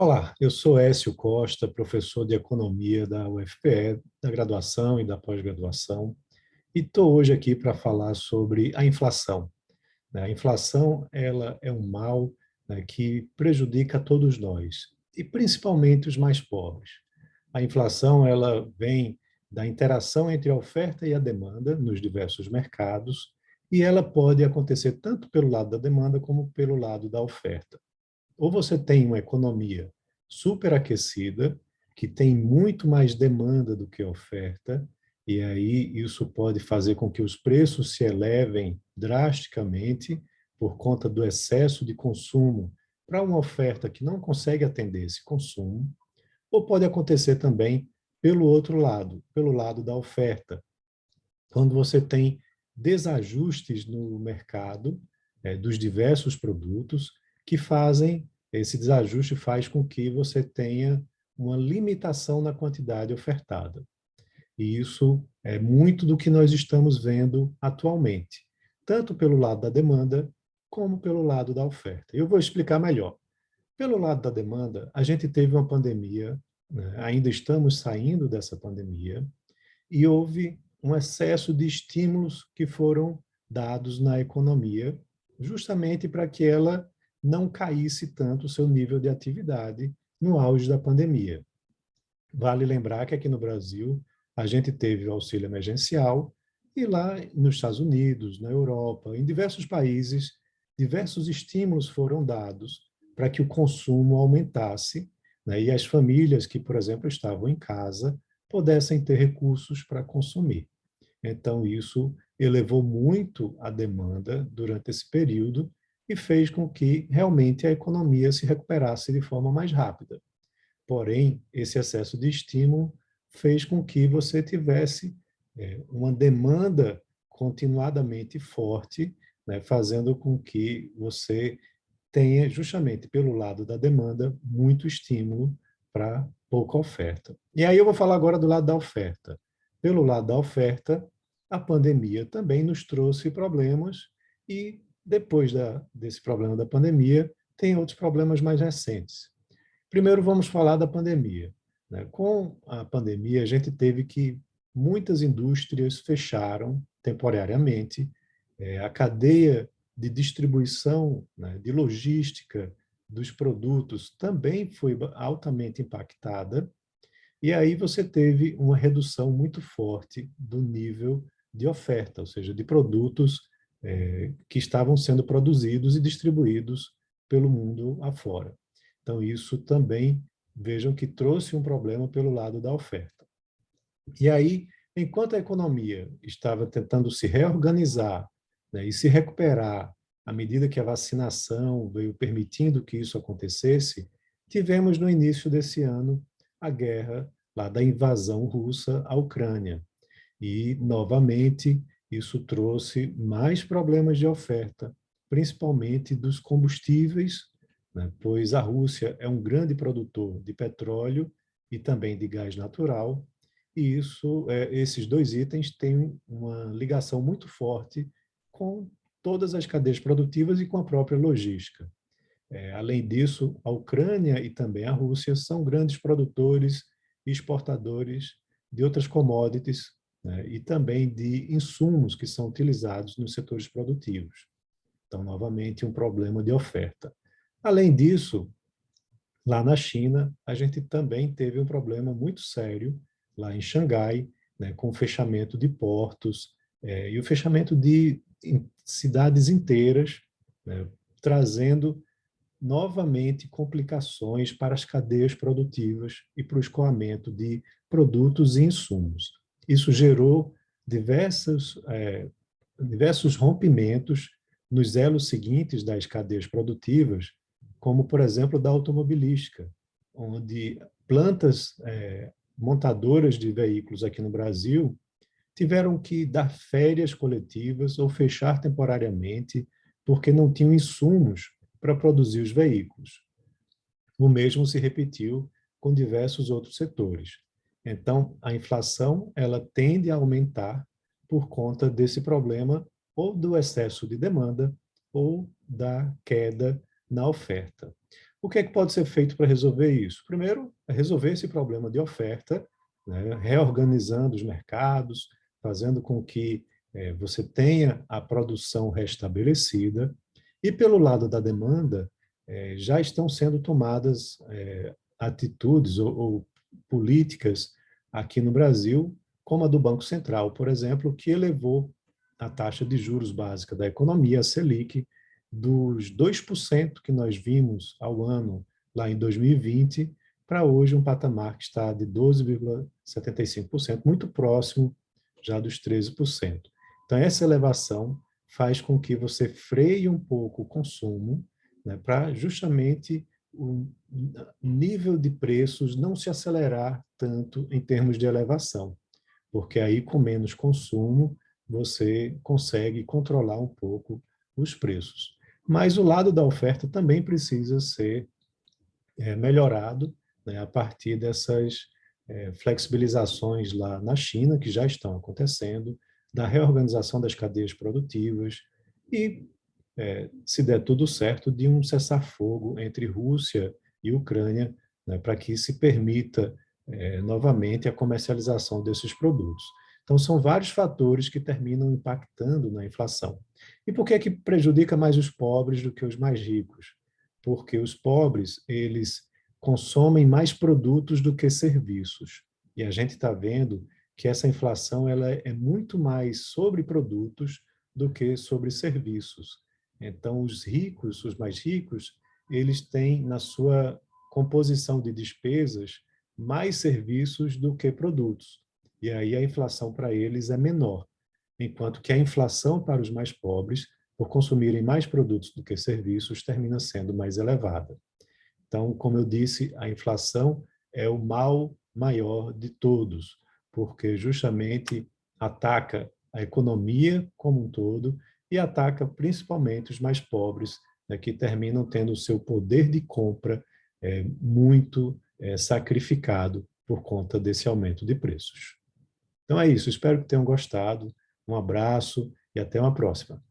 Olá, eu sou Écio Costa, professor de Economia da UFPE, da graduação e da pós-graduação, e estou hoje aqui para falar sobre a inflação, né? A inflação, ela é um mal, né, que prejudica todos nós, e principalmente os mais pobres. A inflação, ela vem da interação entre a oferta e a demanda nos diversos mercados, e ela pode acontecer tanto pelo lado da demanda como pelo lado da oferta. Ou você tem uma economia superaquecida, que tem muito mais demanda do que oferta, e aí isso pode fazer com que os preços se elevem drasticamente por conta do excesso de consumo para uma oferta que não consegue atender esse consumo, ou pode acontecer também pelo outro lado, pelo lado da oferta, quando você tem desajustes no mercado dos diversos produtos que fazem, esse desajuste faz com que você tenha uma limitação na quantidade ofertada. E isso é muito do que nós estamos vendo atualmente, tanto pelo lado da demanda como pelo lado da oferta. Eu vou explicar melhor. Pelo lado da demanda, a gente teve uma pandemia, né? Ainda estamos saindo dessa pandemia, e houve um excesso de estímulos que foram dados na economia, justamente para que ela não caísse tanto o seu nível de atividade no auge da pandemia. Vale lembrar que aqui no Brasil a gente teve o auxílio emergencial e lá nos Estados Unidos, na Europa, em diversos países, diversos estímulos foram dados para que o consumo aumentasse, né, e as famílias que, por exemplo, estavam em casa pudessem ter recursos para consumir. Então, isso elevou muito a demanda durante esse período e fez com que realmente a economia se recuperasse de forma mais rápida. Porém, esse excesso de estímulo fez com que você tivesse uma demanda continuadamente forte, né, fazendo com que você tenha, justamente pelo lado da demanda, muito estímulo para pouca oferta. E aí eu vou falar agora do lado da oferta. Pelo lado da oferta, a pandemia também nos trouxe problemas e depois desse problema da pandemia, tem outros problemas mais recentes. Primeiro, vamos falar da pandemia, né? Com a pandemia, a gente teve que muitas indústrias fecharam temporariamente, a cadeia de distribuição, né, de logística dos produtos também foi altamente impactada, e aí você teve uma redução muito forte do nível de oferta, ou seja, de produtos que estavam sendo produzidos e distribuídos pelo mundo afora. Então, isso também, vejam que trouxe um problema pelo lado da oferta. E aí, enquanto a economia estava tentando se reorganizar, né, e se recuperar à medida que a vacinação veio permitindo que isso acontecesse, tivemos no início desse ano a guerra lá da invasão russa à Ucrânia. E, novamente, isso trouxe mais problemas de oferta, principalmente dos combustíveis, né, pois a Rússia é um grande produtor de petróleo e também de gás natural, e esses dois itens têm uma ligação muito forte com todas as cadeias produtivas e com a própria logística. Além disso, a Ucrânia e também a Rússia são grandes produtores e exportadores de outras commodities, né, e também de insumos que são utilizados nos setores produtivos. Então, novamente, um problema de oferta. Além disso, lá na China, a gente também teve um problema muito sério, lá em Xangai, né, com o fechamento de portos e o fechamento de cidades inteiras, né, trazendo novamente complicações para as cadeias produtivas e para o escoamento de produtos e insumos. Isso gerou diversos rompimentos nos elos seguintes das cadeias produtivas, como, por exemplo, da automobilística, onde plantas montadoras de veículos aqui no Brasil tiveram que dar férias coletivas ou fechar temporariamente porque não tinham insumos para produzir os veículos. O mesmo se repetiu com diversos outros setores. Então, a inflação ela tende a aumentar por conta desse problema ou do excesso de demanda ou da queda na oferta. O que é que pode ser feito para resolver isso? Primeiro, é resolver esse problema de oferta, né, reorganizando os mercados, fazendo com que você tenha a produção restabelecida. E pelo lado da demanda, já estão sendo tomadas atitudes ou políticas aqui no Brasil, como a do Banco Central, por exemplo, que elevou a taxa de juros básica da economia, a Selic, dos 2% que nós vimos ao ano lá em 2020, para hoje um patamar que está de 12,75%, muito próximo já dos 13%. Então, essa elevação faz com que você freie um pouco o consumo, né, para justamente o nível de preços não se acelerar tanto em termos de elevação, porque aí com menos consumo você consegue controlar um pouco os preços. Mas o lado da oferta também precisa ser melhorado, né, a partir dessas flexibilizações lá na China, que já estão acontecendo, da reorganização das cadeias produtivas e, se der tudo certo, de um cessar-fogo entre Rússia e Ucrânia, né, para que se permita novamente a comercialização desses produtos. Então, são vários fatores que terminam impactando na inflação. E por que é que prejudica mais os pobres do que os mais ricos? Porque os pobres, eles consomem mais produtos do que serviços. E a gente está vendo que essa inflação ela é muito mais sobre produtos do que sobre serviços. Então, os ricos, os mais ricos, eles têm na sua composição de despesas mais serviços do que produtos. E aí a inflação para eles é menor, enquanto que a inflação para os mais pobres, por consumirem mais produtos do que serviços, termina sendo mais elevada. Então, como eu disse, a inflação é o mal maior de todos, porque justamente ataca a economia como um todo e ataca principalmente os mais pobres, né, que terminam tendo o seu poder de compra muito sacrificado por conta desse aumento de preços. Então é isso, espero que tenham gostado. Um abraço e até uma próxima.